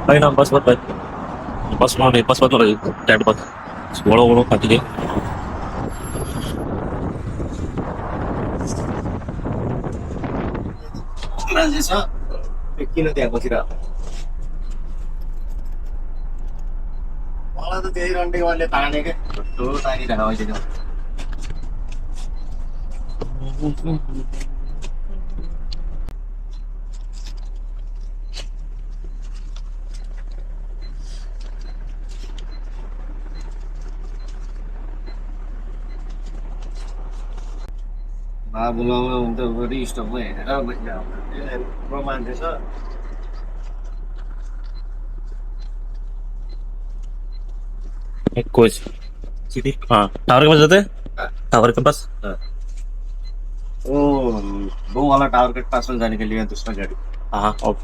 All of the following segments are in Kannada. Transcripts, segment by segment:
काही ना बस बस बस बस बस बस ओळख ओळख खाती मान्छे छ किन त्यहाँ बसिरहेको मलाई त त्यही रन्डेवाले तानेकै ठुलो तानिरहेको अहिले बाबुलामा हुन्छ गरी स्टपमा हेरेर बसिरहेको मान्छे छ एक कोच सिटी हाँ टावर के पास जाते टावर के पास वो वो वाला टावर के पास में जाने के लिए दूसरा गाड़ी हाँ और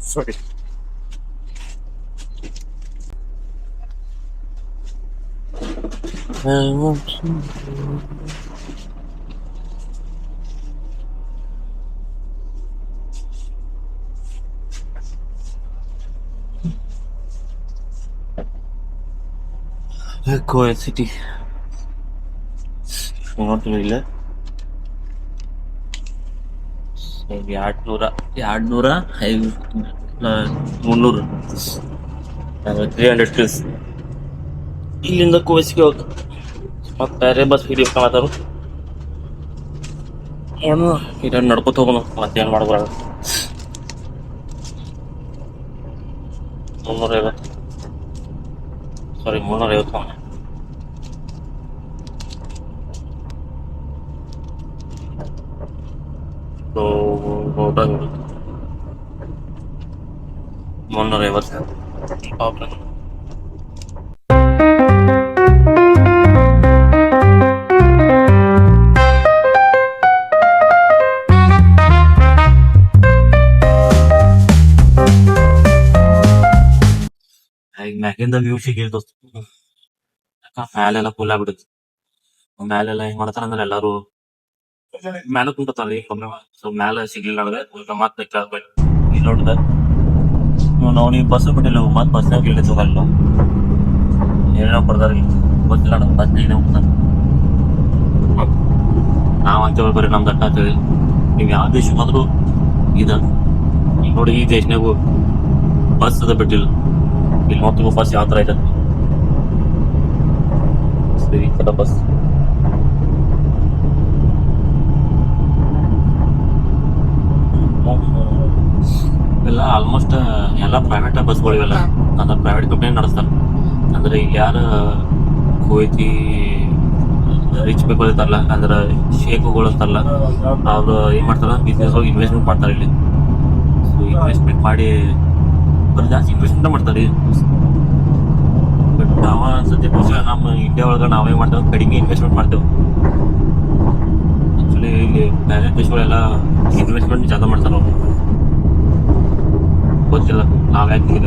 सॉरी कोच सिटी ನೋಡ್ತಿಲ್ಲ ಎರಡ್ನೂರ ಮುನ್ನೂರು 300 ಪ್ಲಸ್ ಇಲ್ಲಿಂದ ಕೋಚಿಗೆ ಹೋಗ ಮತ್ತೆ ಬೇರೆ ಬಸ್ ಹಿಡಿಯೋಕ್ಕಾಗತ್ತಾರು ಅವನು ಇದನ್ನು ನಡ್ಕೊತ ಹೋಗೋಣ ಮತ್ತೇನು ಮಾಡ್ಬಾರ 350 ಸಾರಿ 350 ಟೋಟಲ್ 350 ಮ್ಯಾಗಿಂದ ವ್ಯೂ ಸಿಗಿಲ್ ದೋಸ್ತ ಮ್ಯಾಲೆಲ್ಲ ಫುಲ್ ಆಗ್ಬಿಡುತ್ತೆ ಮ್ಯಾಲೆಲ್ಲ ಹೆಂಗ್ ಮಾಡ್ತಾರ ಅಂದ್ರೆ ಎಲ್ಲಾರು ಮ್ಯಾಲ ಕುಂತಾರ ಈಗ ಸೊ ಮ್ಯಾಲ ಸಿಗ್ಲಿಲ್ಲ ಅಂದ್ರೆ ಮತ್ತೆ ಕೇಳ್ಬೇಕು ಇಲ್ಲಿ ನೋಡಿದ ನಾವು ನೀವು ಬಸ್ ಬಿಟ್ಟಿಲ್ಲ ಮತ್ತೆ ಬಸ್ನಾಗ ಇಳಿದ ಹೋಗಲ್ಲ ಏನೇನೋ ಕೊಡ್ತಾರ ಗೊತ್ತಿಲ್ಲ ನಮ್ಮ ಬಸ್ ಏನೇ ಹೋಗ್ತಾರ ನಾವಂತೇಳಿ ಬರೀ ನಮ್ದು ಅಟ್ಟ ಅಂತೇಳಿ ನೀವು ಯಾವ ದೇಶಕ್ಕೆ ಬಂದ್ರು ಇದ ಈಗ ನೋಡಿ ಈ ದೇಶನಾಗು ಬಸ್ ಅದ ಬಿಟ್ಟಿಲ್ಲ ಇಲ್ಲಿ ನೋಡ್ತೀವಿ ಬಸ್ ಯಾವ ಥರ ಐತೆ ಸರಿ ಕದ ಬಸ್ ಎಲ್ಲ ಆಲ್ಮೋಸ್ಟ್ ಎಲ್ಲ ಪ್ರೈವೇಟ್ ಬಸ್ಗಳಿವೆಲ್ಲ ಅಂದ್ರೆ ಪ್ರೈವೇಟ್ ಕಂಪ್ನಿ ನಡೆಸ್ತಾರೆ ಅಂದ್ರೆ ಈಗ ಯಾರು ಕೋಯ್ತಿ ರಿಚ್ ಪೀಪಲ್ ಇರ್ತಾರಲ್ಲ ಅಂದ್ರೆ ಶೇಖುಗಳು ಇರ್ತಾರಲ್ಲ ಅವ್ರು ಏನ್ ಮಾಡ್ತಾರ ಬಿಸ್ನೆಸ್ ಹೋಗಿ ಇನ್ವೆಸ್ಟ್ಮೆಂಟ್ ಮಾಡ್ತಾರೆ ಇಲ್ಲಿ ಸೊ ಇನ್ವೆಸ್ಟ್ಮೆಂಟ್ ಮಾಡಿ ಬರೀ ಜಾಸ್ತಿ ಇನ್ವೆಸ್ಟ್ಮೆಂಟ್ ಮಾಡ್ತಾರೆ ಬಟ್ ನಾವ ಅನ್ಸತ್ತೆ ನಮ್ಮ ಇಂಡಿಯಾ ಒಳಗೆ ನಾವೇನ್ ಮಾಡ್ತೇವೆ ಕಡಿಮೆ ಇನ್ವೆಸ್ಟ್ಮೆಂಟ್ ಮಾಡ್ತೇವೆ ಆಕ್ಚುಲಿ ಇಲ್ಲಿ ಬೇರೆ ದೇಶಗಳೆಲ್ಲ ಇನ್ವೆಸ್ಟ್ಮೆಂಟ್ ಜಾಸ್ತಿ ಮಾಡ್ತಾರೆ ಅವ್ರು ಗೊತ್ತಿಲ್ಲ ನಾವ್ಯಾಕೆ